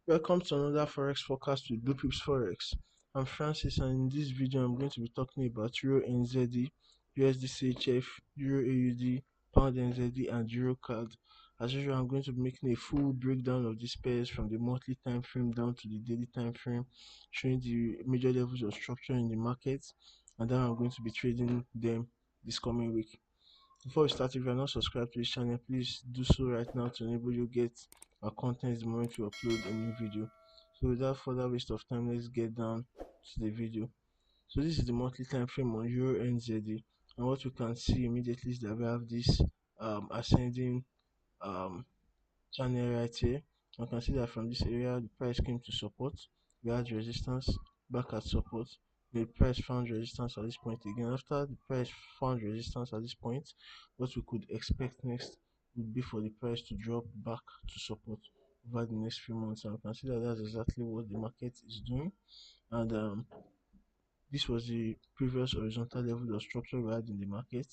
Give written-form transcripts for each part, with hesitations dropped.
Welcome to another Forex forecast with Bluepips Forex. I'm Francis, and in this video I'm going to be talking about EurNzd, UsdChf, EurAud, GbpNzd and EurCad. As usual, I'm going to be making a full breakdown of these pairs from the monthly time frame down to the daily time frame, showing the major levels of structure in the market, and then I'm going to be trading them this coming week. Before we start, if you are not subscribed to this channel, please do so right now to enable you get our content the moment we upload a new video. So without further waste of time, let's get down to the video. So this is the monthly time frame on EurNzd, and what we can see immediately is that we have this ascending um, channel right here. You can see that from this area the price came to support, we had resistance, back at support, the price found resistance at this point again. After the price found resistance at this point, what we could expect next would be for the price to drop back to support over the next few months, and you can see that that's exactly what the market is doing. And this was the previous horizontal level of structure we had in the market.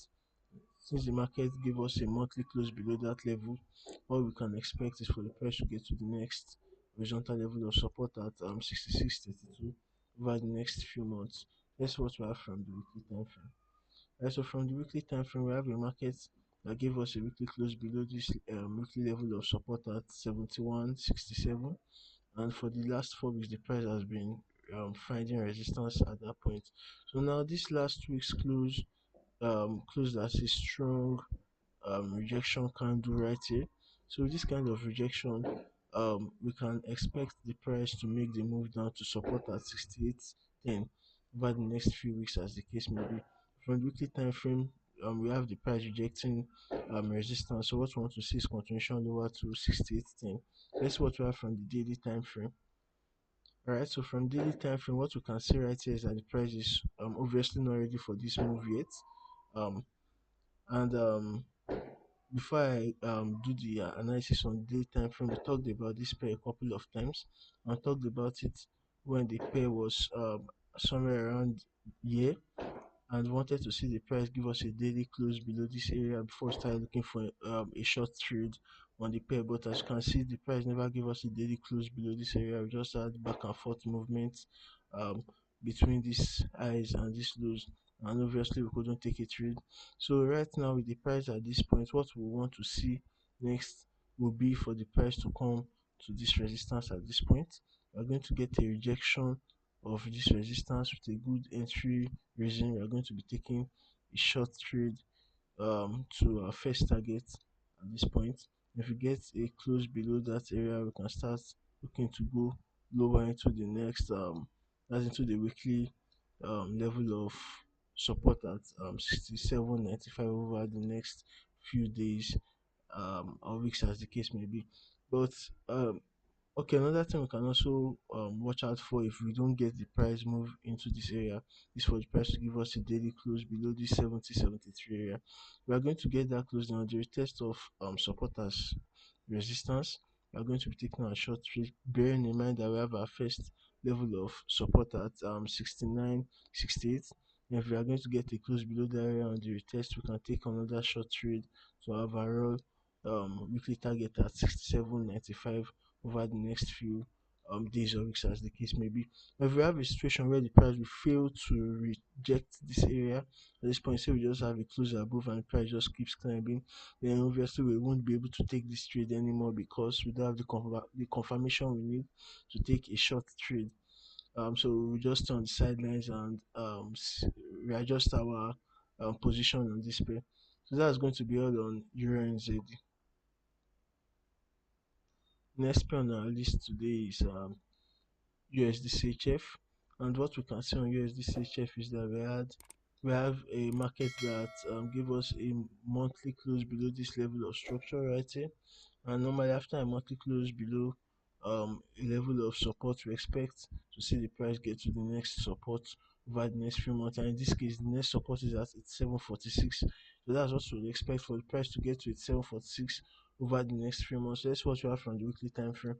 Since the market gave us a monthly close below that level, what we can expect is for the price to get to the next horizontal level of support at 66.32 over the next few months. That's what we have from the weekly time frame. Right, so from the weekly time frame, we have a market that gave us a weekly close below this weekly level of support at 71.67, and for the last 4 weeks, the price has been finding resistance at that point. So now this last week's closed as a strong rejection candle right here. So this kind of rejection, we can expect the price to make the move down to support at 68.10 over the next few weeks, as the case may be. From the weekly time frame, we have the price rejecting resistance. So what we want to see is continuation lower to 68.10. That's what we have from the daily time frame. Alright, so from daily time frame, what we can see right here is that the price is obviously not ready for this move yet. Um, and Before I do the analysis on daily time frame, we talked about this pair a couple of times and talked about it when the pair was somewhere around here, and wanted to see the price give us a daily close below this area before we start looking for a short trade on the pair. But as you can see, the price never gave us a daily close below this area. We just had back and forth movements um, between these highs and these lows, and obviously we couldn't take a trade. So right now, with the price at this point, what we want to see next will be for the price to come to this resistance at this point. We're going to get a rejection of this resistance with a good entry reason. We are going to be taking a short trade to our first target at this point. If we get a close below that area, we can start looking to go lower into the next that's into the weekly level of support at 67.95 over the next few days or weeks, as the case may be. But okay, another thing we can also watch out for if we don't get the price move into this area is for the price to give us a daily close below this 70.73 area. We are going to get that close now. The retest of support as resistance. We are going to be taking a short trade, bearing in mind that we have our first level of support at 69.68. If we are going to get a close below the area on the retest, we can take another short trade to our overall weekly target at 67.95 over the next few days or weeks, as the case may be. If we have a situation where the price will fail to reject this area at this point, say we just have a close above and the price just keeps climbing, then obviously we won't be able to take this trade anymore because we don't have the confirmation we need to take a short trade. So we just stay on the sidelines and readjust our position on this pair. So that's going to be all on EurNzd. Next pair on our list today is UsdChf, and what we can see on UsdChf is that we have a market that gave us a monthly close below this level of structure right here, and normally after a monthly close below a level of support, we expect to see the price get to the next support over the next few months, and in this case the next support is at 746. So that's what we expect for the price to get to 746 over the next few months. So that's what we have from the weekly time frame.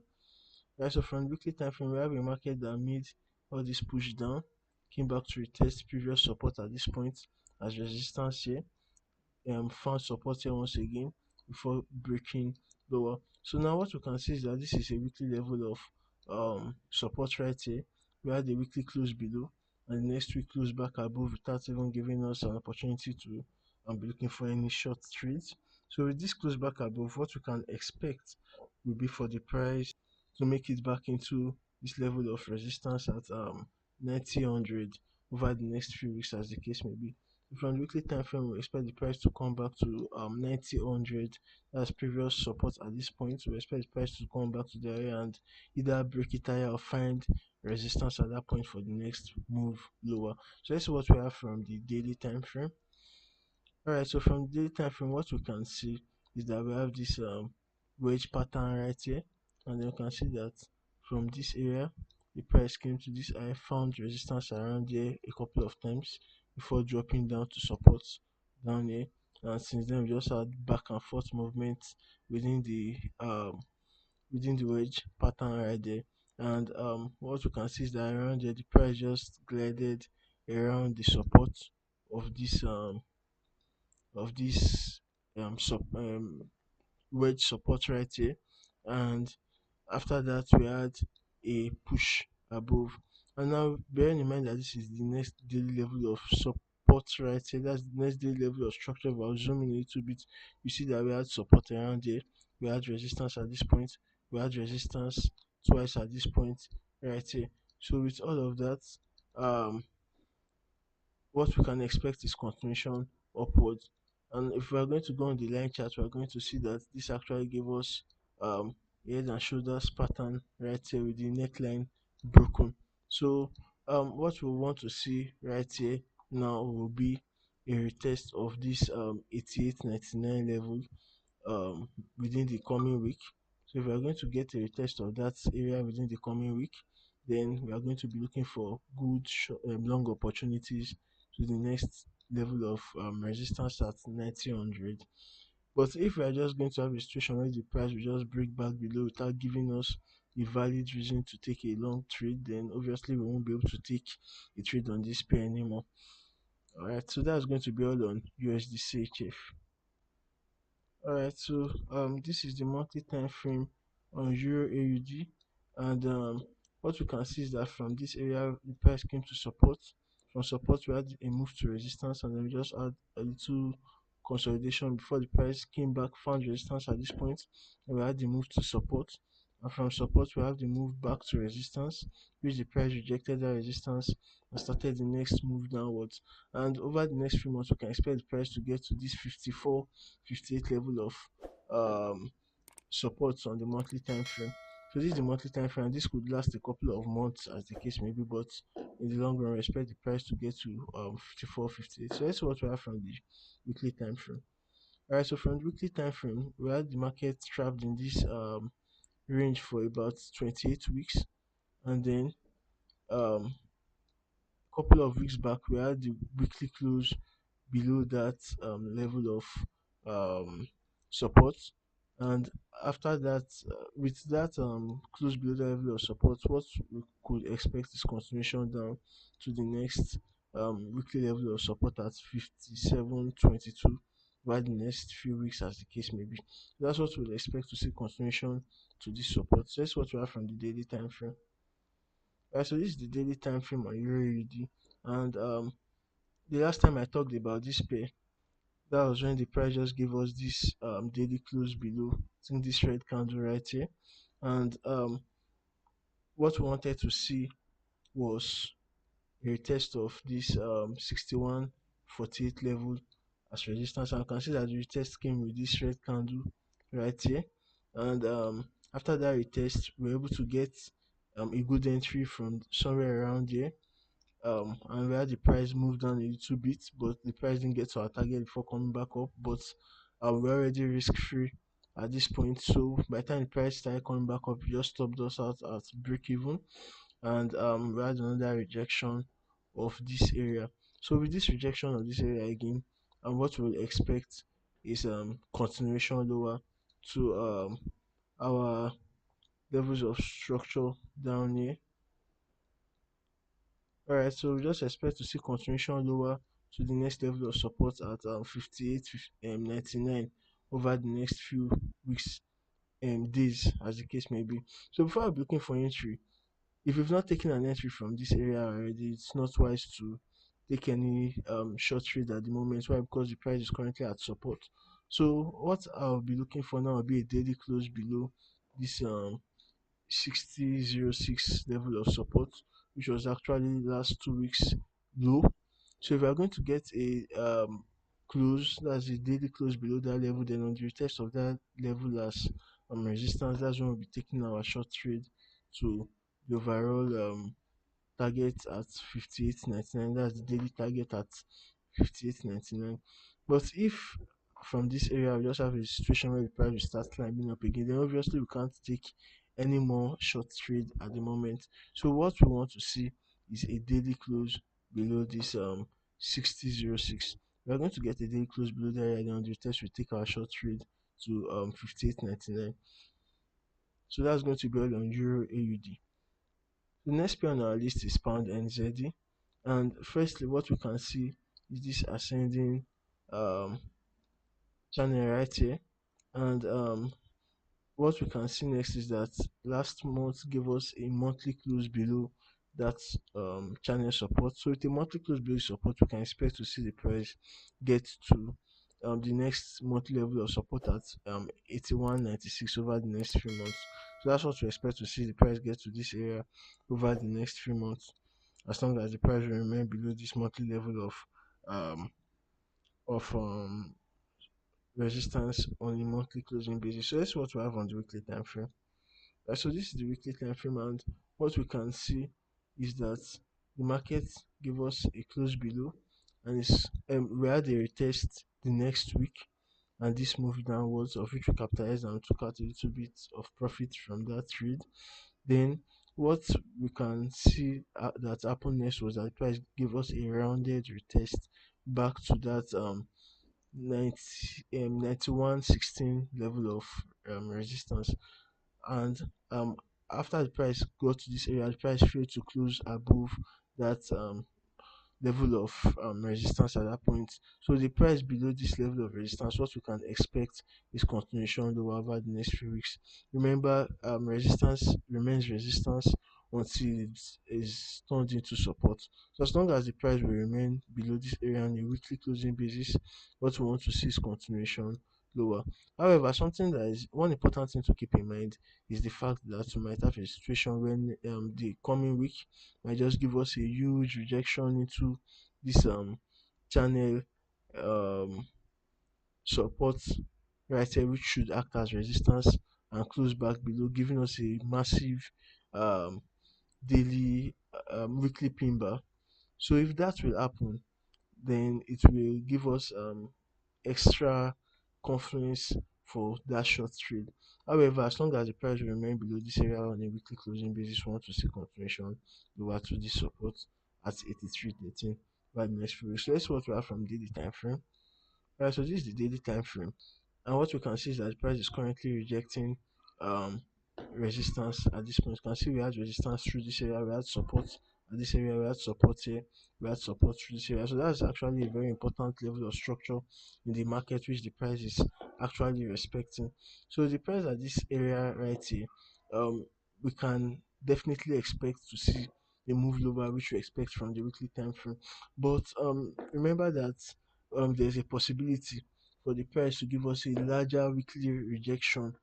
Right, so from the weekly time frame, we have a market that made all this push down, came back to retest previous support at this point as resistance here, found support here once again before breaking lower. So now what we can see is that this is a weekly level of support right here. We had the weekly close below, and the next week close back above without even giving us an opportunity to be looking for any short trades. So with this close back above, what we can expect will be for the price to make it back into this level of resistance at 9000 over the next few weeks, as the case may be. From the weekly time frame, we expect the price to come back to 9000. That's previous support at this point. We expect the price to come back to the area and either break it higher or find resistance at that point for the next move lower. So that's what we have from the daily time frame. Alright, so from the daily time frame, what we can see is that we have this wedge pattern right here, and then you can see that from this area, the price came to this high, found resistance around here a couple of times before dropping down to support down here, and since then we just had back and forth movement within the wedge pattern right there. And what we can see is that around here, the price just glided around the support of this um, sub, um, wedge support right here, and after that we had a push above. And now bearing in mind that this is the next daily level of support right here, that's the next daily level of structure. If I was zooming a little bit, you see that we had support around here, we had resistance at this point, we had resistance twice at this point right here. So with all of that, um what we can expect is continuation upward. And if we are going to go on the line chart, we are going to see that this actually gave us um, head and shoulders pattern right here with the neckline broken. So what we want to see right here now will be a retest of this 88.99 level um, within the coming week. So if we are going to get a retest of that area within the coming week, then we are going to be looking for good long opportunities to the next level of resistance at 9000. But if we are just going to have a situation where the price will just break back below without giving us a valid reason to take a long trade, then obviously we won't be able to take a trade on this pair anymore. Alright, so that's going to be all on USDCHF. Alright, so this is the monthly time frame on EurAud, and what we can see is that from this area the price came to support. From support we had a move to resistance, and then we just had a little consolidation before the price came back, found resistance at this point, and we had the move to support. And from support we have the move back to resistance, which the price rejected that resistance and started the next move downwards. And over the next few months we can expect the price to get to this 58 level of support on the monthly time frame. So this is the monthly time frame. This could last a couple of months as the case may be, but in the long run, we expect the price to get to 54, 58. So that's what we have from the weekly time frame. Alright, so from the weekly time frame, we had the market trapped in this range for about 28 weeks, and then um couple of weeks back we had the weekly close below that level of um, support, and after that with that close below the level of support, what we could expect is continuation down to the next weekly level of support at 57.22 over the next few weeks, as the case may be. That's what we'll expect to see, continuation to this support. So that's what we have from the daily time frame. So this is the daily time frame on EurAud, and the last time I talked about this pair, that was when the price just gave us this daily close below, I think this red candle right here, and what we wanted to see was a test of this 61.48 level as resistance, and you can see that the retest came with this red candle right here, and after that retest we were able to get a good entry from somewhere around here, and we had the price move down a little bit, but the price didn't get to our target before coming back up. But we're already risk free at this point, so by the time the price started coming back up, we just stopped us out at break even, and we had another rejection of this area. So with this rejection of this area again, and what we'll expect is continuation lower to our levels of structure down here. Alright, so we just expect to see continuation lower to the next level of support at 58.99 over the next few weeks days, as the case may be. So before I'm looking for entry, if you've not taken an entry from this area already, it's not wise to take any short trade at the moment. Why? Because the price is currently at support. So what I'll be looking for now will be a daily close below this 60.06 level of support, which was actually last 2 weeks low. So if we are going to get a close, that's a daily close below that level, then on the retest of that level as resistance, that's when we'll be taking our short trade to the overall target at 58.99. That's the daily target at 58.99. But if from this area we just have a situation where the price will start climbing up again, then obviously we can't take any more short trade at the moment. So what we want to see is a daily close below this 60.06. We are going to get a daily close below there, and on the test we take our short trade to 58.99. So that's going to be all on Euro AUD. The next pair on our list is Pound NZD. And firstly, what we can see is this ascending um, channel right here. And what we can see next is that last month gave us a monthly close below that channel support. So with a monthly close below support, we can expect to see the price get to the next monthly level of support at 81.96 over the next 3 months. So that's what we expect to see the price get to this area over the next 3 months, as long as the price will remain below this monthly level um of resistance on a monthly closing basis. So that's what we have on the weekly time frame. So this is the weekly time frame, and what we can see is that the market gave us a close below, and it's we had a retest the next week, and this moved downwards, of which we capitalized and took out a little bit of profit from that trade. Then what we can see that happened next was that the price gave us a rounded retest back to that 91.16 level of resistance. And after the price got to this area, the price failed to close above that level of resistance at that point. So the price below this level of resistance, what we can expect is continuation lower over the next few weeks. Remember, resistance remains resistance until it is turned into support. So as long as the price will remain below this area on a weekly closing basis, what we want to see is continuation lower. However, something that is one important thing to keep in mind is the fact that we might have a situation when the coming week might just give us a huge rejection into this channel um support right here, which should act as resistance and close back below, giving us a massive um daily weekly pin bar. So if that will happen, then it will give us extra confidence for that short trade. However, as long as the price will remain below this area on a weekly closing basis, we want to see continuation lower to this support at 83.13 by the next few weeks. So let's see what we have from daily time frame. Right, so this is the daily time frame, and what we can see is that the price is currently rejecting um resistance at this point. You can see we had resistance through this area, we had support at this area, we had support here, we had support through this area. So that's actually a very important level of structure in the market, which the price is actually respecting. So the price at this area right here, we can definitely expect to see a move lower, which we expect from the weekly time frame. But remember that there's a possibility for the price to give us a larger weekly rejection.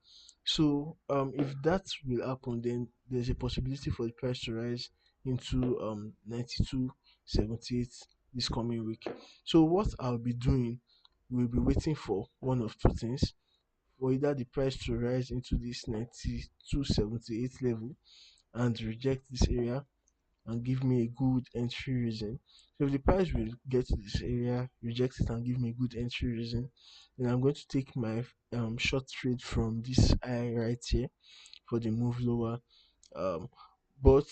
So if that will happen, then there's a possibility for the price to rise into 92.78 this coming week. So what I'll be doing, we'll be waiting for one of two things: for either the price to rise into this 92.78 level and reject this area and give me a good entry reason. So if the price will get to this area, reject it and give me a good entry reason, then I'm going to take my short trade from this eye right here for the move lower. Um, but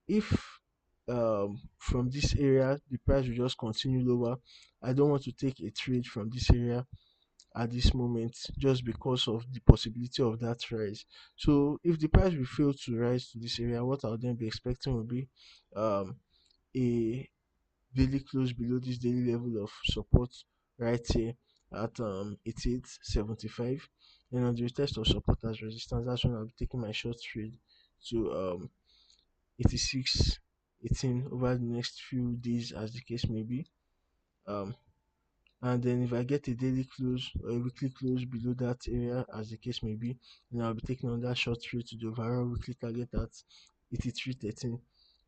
if from this area the price will just continue lower, I don't want to take a trade from this area at this moment, just because of the possibility of that rise. So if the price will fail to rise to this area, what I'll then be expecting will be um a daily close below this daily level of support right here at 88.75. Then on the retest of support as resistance, that's when I'll be taking my short trade to 86.18 over the next few days as the case may be. Um, and then if I get a daily close or a weekly close below that area as the case may be, then I'll be taking on that short trade to the overall weekly target at 83.13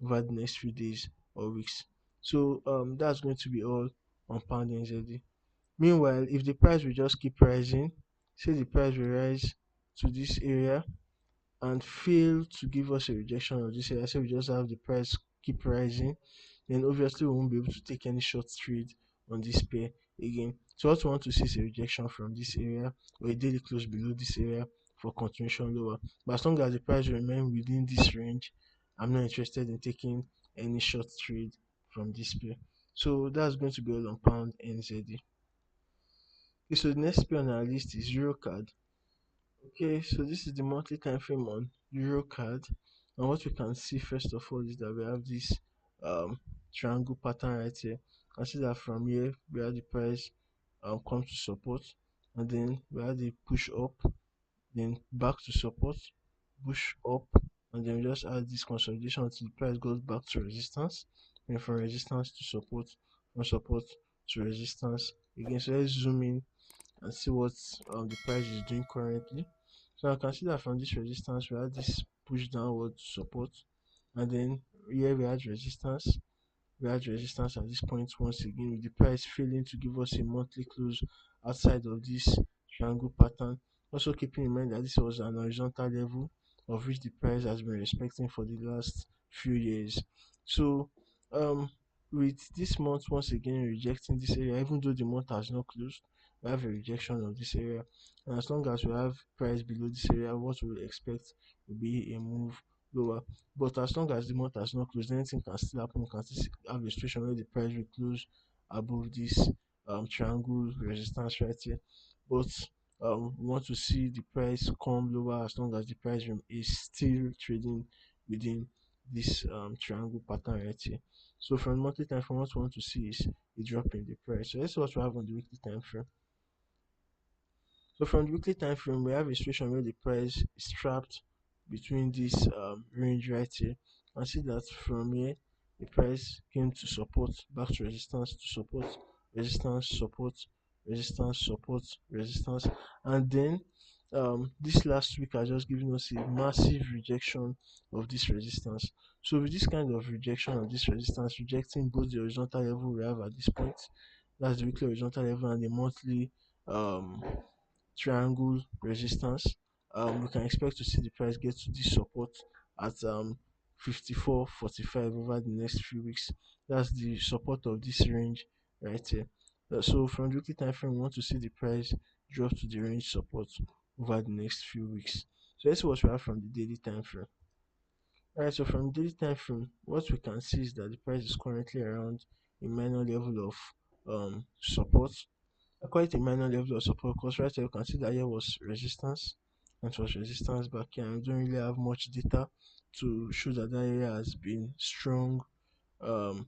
over the next few days or weeks. So that's going to be all on pound NZD. Meanwhile, if the price will just keep rising, say the price will rise to this area and fail to give us a rejection of this area, say we just have the price keep rising, then obviously we won't be able to take any short trade on this pair again. So what we want to see is a rejection from this area or a daily close below this area for continuation lower. But as long as the price remain within this range, I'm not interested in taking any short trade from this pair. So that's going to be all on pound NZD. Okay, so the next pair on our list is EurCad. Okay, so this is the monthly time frame on EurCad, and what we can see first of all is that we have this triangle pattern right here. I see that from here we have the price come to support, and then we have the push up, then back to support, push up, and then we just add this consolidation until the price goes back to resistance, then from resistance to support, from support to resistance again. So let's zoom in and see what the price is doing currently. So I can see that from this resistance we had this push downward support, and then here we had resistance. We had resistance at this point once again, with the price failing to give us a monthly close outside of this triangle pattern. Also keeping in mind that this was an horizontal level of which the price has been respecting for the last few years. So with this month once again rejecting this area, even though the month has not closed, we have a rejection of this area, and as long as we have price below this area, what we expect will be a move lower. But as long as the month has not closed, anything can still happen. We can still have a situation where the price will close above this triangle resistance right here. But we want to see the price come lower as long as the price is still trading within this triangle pattern right here. So from monthly time frame, what we want to see is a drop in the price. So let's see what we have on the weekly time frame. So from the weekly time frame, we have a situation where the price is trapped between this range right here, and see that from here the price came to support, back to resistance, to support, resistance, support, resistance, support, resistance, and then this last week has just given us a massive rejection of this resistance. So with this kind of rejection of this resistance, rejecting both the horizontal level we have at this point, that's the weekly horizontal level, and the monthly um triangle resistance, we can expect to see the price get to this support at 54.45 over the next few weeks. That's the support of this range right here. So from the weekly time frame, we want to see the price drop to the range support over the next few weeks. So let's see what we have from the daily time frame. Alright, so from the daily time frame, what we can see is that the price is currently around a minor level of support. I call it a minor level of support because right here you can see that here was resistance, and it was resistance back here, and we don't really have much data to show that that area has been strong um,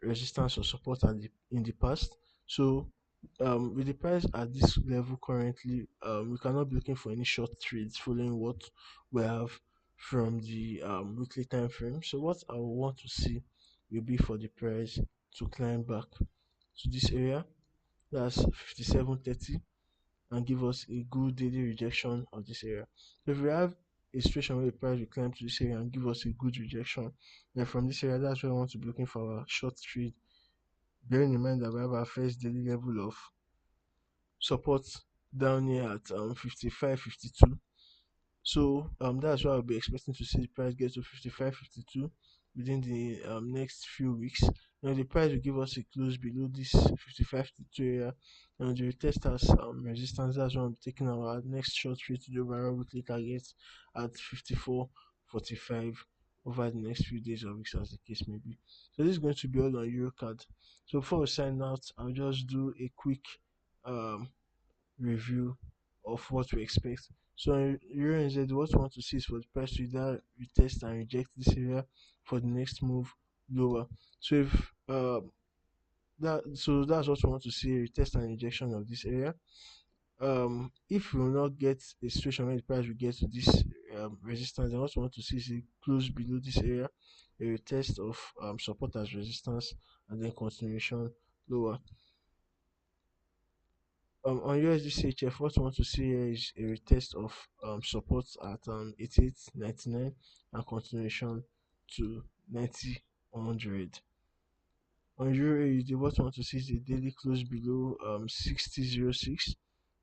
resistance or support in the past. So with the price at this level currently, we cannot be looking for any short trades following what we have from the weekly time frame. So what I will want to see will be for the price to climb back to this area, that's 57.30, and give us a good daily rejection of this area. So if we have a situation where the price will climb to this area and give us a good rejection, then from this area, that's where I want to be looking for our short trade, bearing in mind that we have our first daily level of support down here at 55.52. So that's why I'll be expecting to see the price get to 55.52 within the next few weeks. Now the price will give us a close below this 55.52 area, and the retest as resistance. That's why I'm taking our next short trade to the overall weekly target at 54.45 over the next few days or weeks as the case may be. So this is going to be all on EurCad. So before we sign out, I'll just do a quick um review of what we expect. So in EurNzd, what we want to see is for the price to either retest and reject this area for the next move lower. So if that's what we want to see, a retest and rejection of this area. If we will not get a situation where the price will get to this resistance, then what we want to see is a close below this area, a retest of support as resistance, and then continuation lower. On USDCHF, what we want to see here is a retest of support at 88.99 and continuation to 90.100. On EurAud, what we want to see is a daily close below 60.06.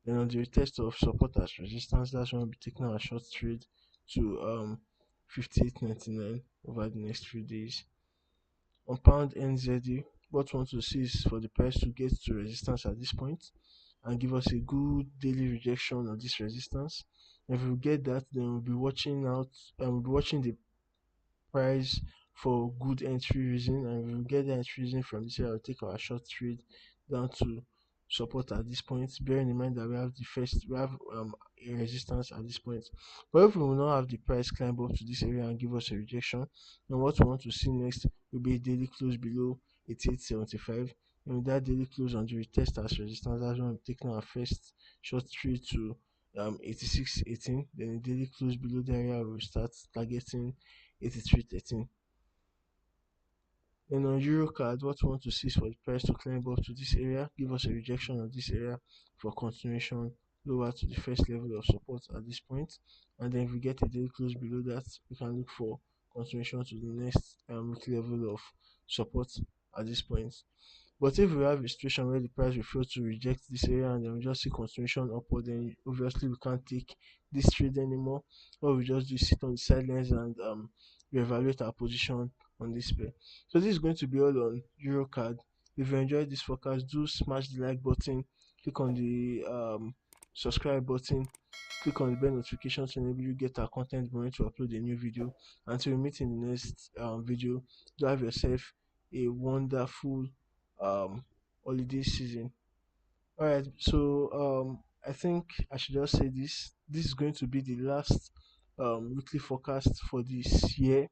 Then on the retest of support as resistance, that's when we'll be taking our short trade to 58.99 over the next few days. On pound NZD, what we want to see is for the price to get to resistance at this point and give us a good daily rejection of this resistance. If we get that, then we'll be watching out and we'll be watching the price for good entry reason, and we will get the entry reason from this area. I'll take our short trade down to support at this point, bearing in mind that we have a resistance at this point. But if we will not have the price climb up to this area and give us a rejection, then what we want to see next will be a daily close below 88.75. And with that daily close on the retest as resistance, that's when I'm taking our first short trade to 86.18. Then a daily close below the area, we'll start targeting 83.13. Then on EurCad, what we want to see is for the price to climb up to this area, give us a rejection of this area for continuation lower to the first level of support at this point. And then if we get a daily close below that, we can look for continuation to the next weekly level of support at this point. But if we have a situation where the price will fail to reject this area and then we just see continuation upward, then obviously we can't take this trade anymore. What we just do is sit on the sidelines and reevaluate our position on this pair. So this is going to be all on EurCad. If you enjoyed this forecast, do smash the like button, click on the subscribe button, click on the bell notification to enable you get our content when to upload a new video. Until we meet in the next video, do have yourself a wonderful holiday season. All right, so I think I should just say this. This is going to be the last weekly forecast for this year.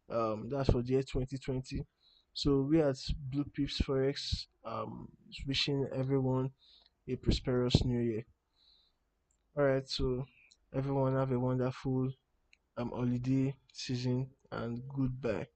That's for the year 2020. So we at Blue Pips Forex is wishing everyone a prosperous new year. All right, so everyone have a wonderful holiday season and goodbye.